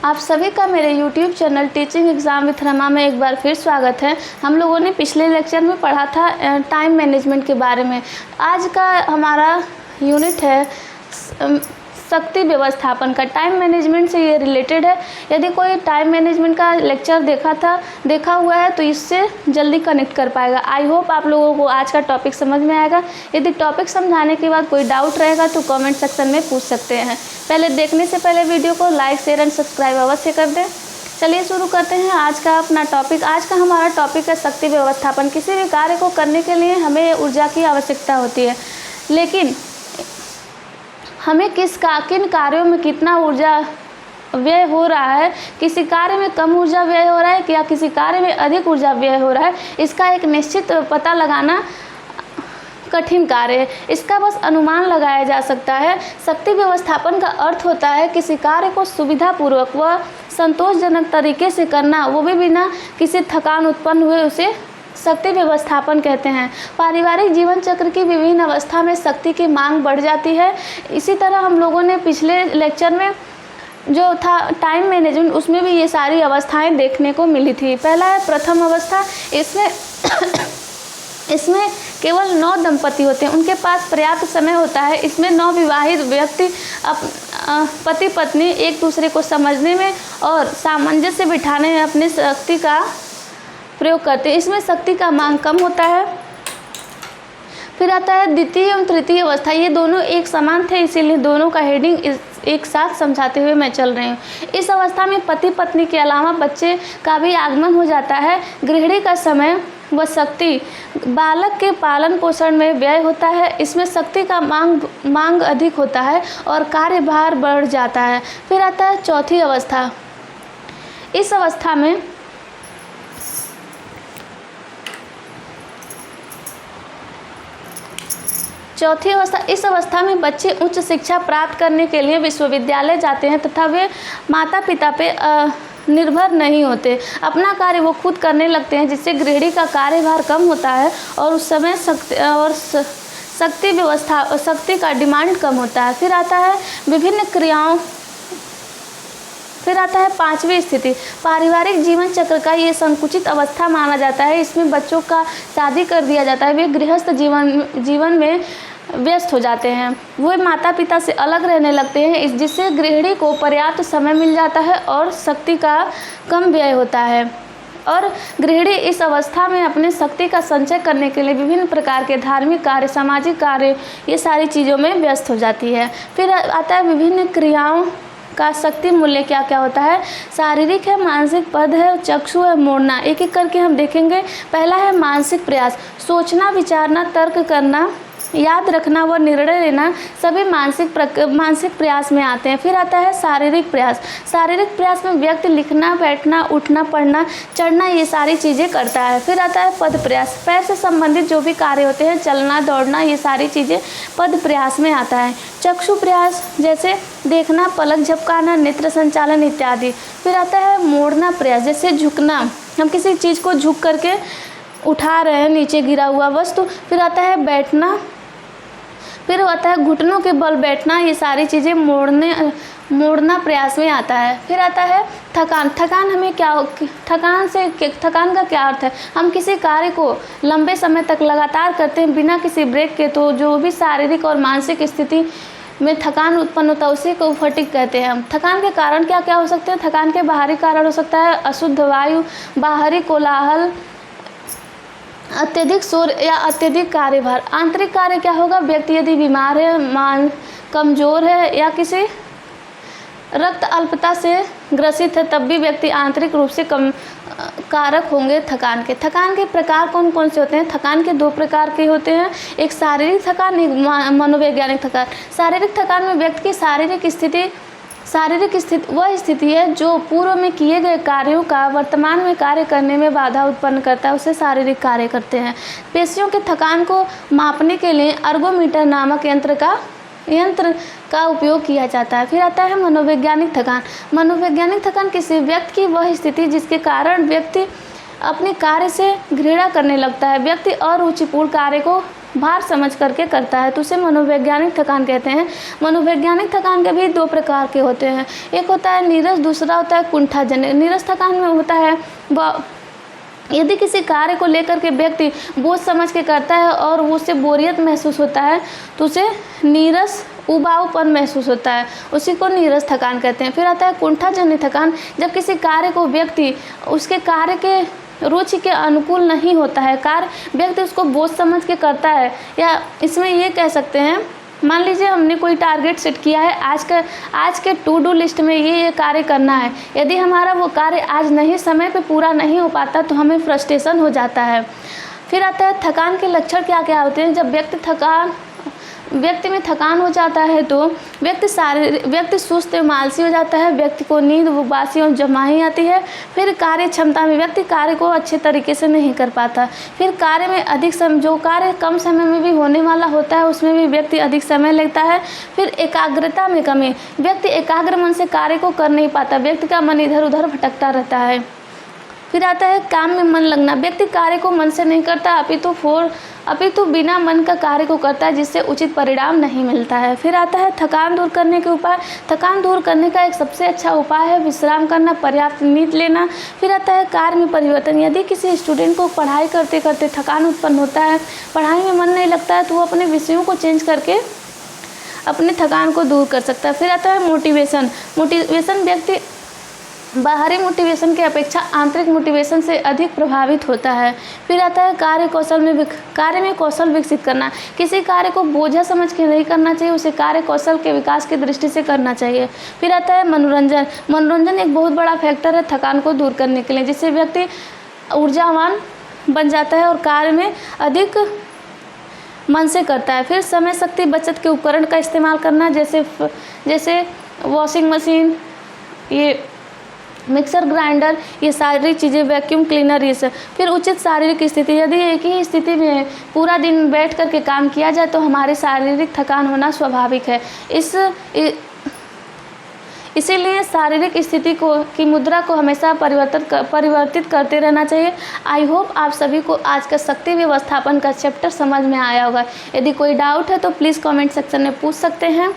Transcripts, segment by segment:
आप सभी का मेरे YouTube channel teaching exam with Rama में एक बार फिर स्वागत है। हम लोगों ने पिछले लेक्चर में पढ़ा था टाइम मैनेजमेंट के बारे में। आज का हमारा यूनिट है शक्ति व्यवस्थापन का। टाइम मैनेजमेंट से ये रिलेटेड है। यदि कोई टाइम मैनेजमेंट का लेक्चर देखा हुआ है तो इससे जल्दी कनेक्ट कर पाएगा। आई होप आप लोगों को आज का टॉपिक समझ में आएगा। यदि टॉपिक समझाने के बाद कोई डाउट रहेगा तो कमेंट सेक्शन में पूछ सकते हैं। पहले देखने से पहले वीडियो को लाइक शेयर एंड सब्सक्राइब अवश्य कर दें। चलिए शुरू करते हैं आज का अपना टॉपिक। आज का हमारा टॉपिक है शक्ति व्यवस्थापन। किसी भी कार्य को करने के लिए हमें ऊर्जा की आवश्यकता होती है, लेकिन हमें किन कार्यों में कितना ऊर्जा व्यय हो रहा है, किसी कार्य में कम ऊर्जा व्यय हो रहा है या किसी कार्य में अधिक ऊर्जा व्यय हो रहा है, इसका एक निश्चित पता लगाना कठिन कार्य है। इसका बस अनुमान लगाया जा सकता है। शक्ति व्यवस्थापन का अर्थ होता है किसी कार्य को सुविधापूर्वक व संतोषजनक तरीके से करना, वो भी बिना किसी थकान उत्पन्न हुए, उसे शक्ति व्यवस्थापन कहते हैं। पारिवारिक जीवन चक्र की विभिन्न अवस्था में शक्ति की मांग बढ़ जाती है। इसी तरह हम लोगों ने पिछले लेक्चर में जो था टाइम मैनेजमेंट, उसमें भी ये सारी अवस्थाएं देखने को मिली थी। पहला है प्रथम अवस्था। इसमें केवल 9 दंपति होते हैं, उनके पास पर्याप्त समय होता है। इसमें नवविवाहित व्यक्ति पति पत्नी एक दूसरे को समझने में और सामंजस्य बिठाने में अपनी शक्ति का प्रयोग करते हैं। इसमें शक्ति का मांग कम होता है। फिर आता है द्वितीय एवं तृतीय अवस्था। ये दोनों एक समान थे, इसीलिए दोनों का हेडिंग एक साथ समझाते हुए मैं चल रही हूँ। इस अवस्था में पति पत्नी के अलावा बच्चे का भी आगमन हो जाता है। गृहिणी का समय व शक्ति बालक के पालन पोषण में व्यय होता है। इसमें शक्ति का मांग अधिक होता है और कार्यभार बढ़ जाता है। फिर आता है चौथी अवस्था। इस अवस्था में इस अवस्था में बच्चे उच्च शिक्षा प्राप्त करने के लिए विश्वविद्यालय जाते हैं तथा वे माता पिता पे निर्भर नहीं होते। अपना कार्य वो खुद करने लगते हैं, जिससे गृहिणी का कार्यभार कम होता है और उस समय शक्ति का डिमांड कम होता है। फिर आता है पांचवी स्थिति। पारिवारिक जीवन चक्र का ये संकुचित अवस्था माना जाता है। इसमें बच्चों का शादी कर दिया जाता है, वे गृहस्थ जीवन में व्यस्त हो जाते हैं, वो माता पिता से अलग रहने लगते हैं, जिससे गृहिणी को पर्याप्त समय मिल जाता है और शक्ति का कम व्यय होता है। और गृहिणी इस अवस्था में अपने शक्ति का संचय करने के लिए विभिन्न प्रकार के धार्मिक कार्य, सामाजिक कार्य, ये सारी चीज़ों में व्यस्त हो जाती है। फिर आता है विभिन्न क्रियाओं का शक्ति मूल्य क्या क्या होता है। शारीरिक है, मानसिक पद है, चक्षु है, मोड़ना। एक एक करके हम देखेंगे। पहला है मानसिक प्रयास। सोचना, विचारना, तर्क करना, याद रखना व निर्णय लेना सभी मानसिक प्रयास में आते हैं। फिर आता है शारीरिक प्रयास। शारीरिक प्रयास में व्यक्ति लिखना, बैठना, उठना, पढ़ना, चढ़ना, ये सारी चीज़ें करता है। फिर आता है पद प्रयास। पैर से संबंधित जो भी कार्य होते हैं, चलना, दौड़ना, ये सारी चीज़ें पद प्रयास में आता है। चक्षु प्रयास जैसे देखना, पलक झपकाना, नेत्र संचालन इत्यादि। फिर आता है मोड़ना प्रयास, जैसे झुकना, हम किसी चीज़ को झुक करके उठा रहे हैं, नीचे गिरा हुआ वस्तु। फिर आता है बैठना। फिर आता है घुटनों के बल बैठना, ये सारी चीज़ें मोड़ना प्रयास में आता है। फिर आता है थकान। थकान का क्या अर्थ है? हम किसी कार्य को लंबे समय तक लगातार करते हैं बिना किसी ब्रेक के, तो जो भी शारीरिक और मानसिक स्थिति में थकान उत्पन्न होता है उसी को फटीग कहते हैं हम। थकान के कारण क्या क्या हो सकते हैं? थकान के बाहरी कारण हो सकता है अशुद्ध वायु, बाहरी कोलाहल, अत्यधिक शोर या अत्यधिक कार्यभार। आंतरिक कार्य क्या होगा? व्यक्ति यदि बीमार है, कमजोर है या किसी रक्त अल्पता से ग्रसित है, तब भी व्यक्ति आंतरिक रूप से कम कारक होंगे थकान के। थकान के प्रकार कौन कौन से होते हैं? थकान के 2 प्रकार के होते हैं, एक शारीरिक थकान, एक मनोवैज्ञानिक थकान। शारीरिक थकान में व्यक्ति की शारीरिक स्थिति वह स्थिति है जो पूर्व में किए गए कार्यों का वर्तमान में कार्य करने में बाधा उत्पन्न करता है, उसे शारीरिक कार्य करते हैं। पेशियों के थकान को मापने के लिए अर्गोमीटर नामक यंत्र का उपयोग किया जाता है। फिर आता है मनोवैज्ञानिक थकान। मनोवैज्ञानिक थकान किसी व्यक्ति की वह स्थिति जिसके कारण व्यक्ति अपने कार्य से घृणा करने लगता है। व्यक्ति अरुचिपूर्ण कार्य को भार समझ करके करता है तो उसे मनोवैज्ञानिक थकान कहते हैं। मनोवैज्ञानिक थकान के भी 2 प्रकार के होते हैं, एक होता है नीरस, दूसरा होता है कुंठाजन्य। नीरस थकान में होता है यदि किसी कार्य को लेकर के व्यक्ति बोझ समझ के करता है और उससे बोरियत महसूस होता है तो उसे नीरस, उबाऊपन महसूस होता है, उसी को नीरस थकान कहते हैं। फिर आता है कुंठाजन्य थकान, जब किसी कार्य को व्यक्ति उसके कार्य के रुचि के अनुकूल नहीं होता है, कार्य व्यक्ति उसको बोझ समझ के करता है, या इसमें ये कह सकते हैं, मान लीजिए हमने कोई टारगेट सेट किया है, आज के टू डू लिस्ट में ये कार्य करना है, यदि हमारा वो कार्य आज नहीं समय पे पूरा नहीं हो पाता तो हमें फ्रस्ट्रेशन हो जाता है। फिर आता है थकान के लक्षण क्या क्या होते हैं। जब व्यक्ति में थकान हो जाता है तो व्यक्ति सुस्त एवं आलसी हो जाता है, व्यक्ति को नींद, उबासी और जमाही आती है। फिर कार्य क्षमता में व्यक्ति कार्य को अच्छे तरीके से नहीं कर पाता। फिर कार्य में जो कार्य कम समय में भी होने वाला होता है उसमें भी व्यक्ति अधिक समय लगता है। फिर एकाग्रता में कमी, व्यक्ति एकाग्र मन से कार्य को कर नहीं पाता, व्यक्ति का मन इधर उधर भटकता रहता है। फिर आता है काम में मन लगना, व्यक्ति कार्य को मन से नहीं करता अपितु बिना मन का कार्य को करता है जिससे उचित परिणाम नहीं मिलता है। फिर आता है थकान दूर करने के उपाय। थकान दूर करने का एक सबसे अच्छा उपाय है विश्राम करना, पर्याप्त नींद लेना। फिर आता है कार्य में परिवर्तन, यदि किसी स्टूडेंट को पढ़ाई करते करते थकान उत्पन्न होता है, पढ़ाई में मन नहीं लगता है, तो वो अपने विषयों को चेंज करके अपनी थकान को दूर कर सकता है। फिर आता है मोटिवेशन। व्यक्ति बाहरी मोटिवेशन की अपेक्षा आंतरिक मोटिवेशन से अधिक प्रभावित होता है। फिर आता है कार्य में कौशल विकसित करना। किसी कार्य को बोझा समझ के नहीं करना चाहिए, उसे कार्य कौशल के विकास की दृष्टि से करना चाहिए। फिर आता है मनोरंजन एक बहुत बड़ा फैक्टर है थकान को दूर करने के लिए, जिससे व्यक्ति ऊर्जावान बन जाता है और कार्य में अधिक मन से करता है। फिर समय शक्ति बचत के उपकरण का इस्तेमाल करना, जैसे वॉशिंग मशीन, ये मिक्सर ग्राइंडर, ये सारी चीज़ें, वैक्यूम क्लीनर, ये सब। फिर उचित शारीरिक स्थिति, यदि एक ही स्थिति में पूरा दिन बैठ कर के काम किया जाए तो हमारी शारीरिक थकान होना स्वाभाविक है। इसीलिए शारीरिक स्थिति की मुद्रा को हमेशा परिवर्तित करते रहना चाहिए। आई होप आप सभी को आज का शक्ति व्यवस्थापन का चैप्टर समझ में आया होगा। यदि कोई डाउट है तो प्लीज़ कमेंट सेक्शन में पूछ सकते हैं।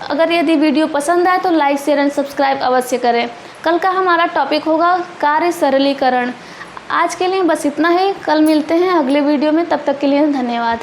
अगर यदि वीडियो पसंद आए तो लाइक, शेयर एंड सब्सक्राइब अवश्य करें। कल का हमारा टॉपिक होगा कार्य सरलीकरण। आज के लिए बस इतना ही, कल मिलते हैं अगले वीडियो में, तब तक के लिए धन्यवाद।